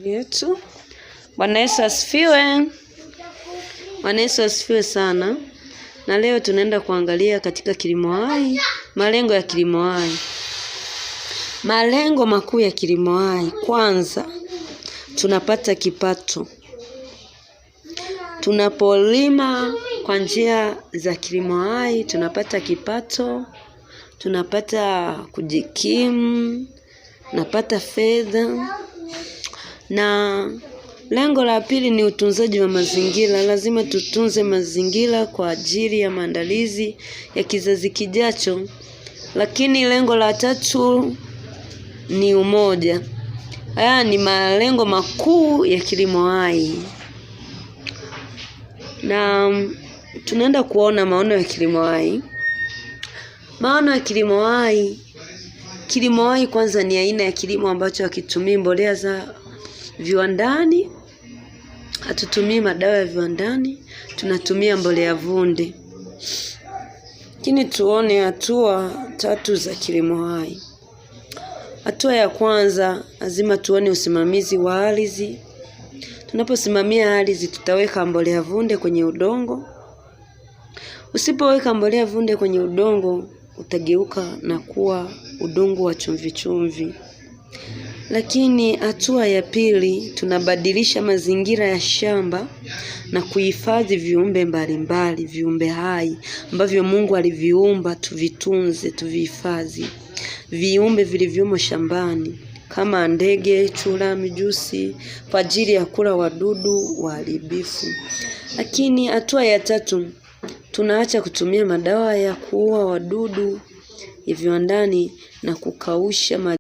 yetu. Bwana Yesu asifiwe. Bwana Yesu asifiwe sana. Na leo tunaenda kuangalia katika kilimo hai, malengo ya kilimo hai. Malengo makuu ya kilimo hai. Kwanza, tunapata kipato. Tunapolima kwa njia za kilimo hai, tunapata kipato, tunapata kujikimu, napata fedha. Na lengo la pili ni utunzaji wa mazingira. Lazima tutunze mazingira kwa ajili ya maandalizi ya kizazi kijacho. Lakini lengo la tatu ni umoja. Haya ni malengo makuu ya kilimo hai. Na tunaenda kuona maono ya kilimo hai. Maono ya kilimo hai. Kilimo hai kwanza ni aina ya kilimo ambacho hakitumii mbolea za viwandani, hatutumii madawa ya viwandani, tunatumia mbolea vunde. Lakini tuone hatua tatu za kilimo hai. Hatua ya kwanza, lazima tuone usimamizi wa ardhi. Tunaposimamia ardhi, tutaweka mbolea vunde kwenye udongo. Usipoweka mbolea vunde kwenye udongo, utageuka na kuwa udongo wa chumvi chumvi. Lakini hatua ya pili, tunabadilisha mazingira ya shamba na kuhifadhi viumbe mbalimbali, viumbe hai ambavyo Mungu aliviumba, tuvitunze, tuvihifadhi. Viumbe vilivyomo shambani kama ndege, chura, mijusi kwa ajili ya kula wadudu waharibifu. Lakini hatua ya tatu, tunaacha kutumia madawa ya kuua wadudu ya viwandani na kukausha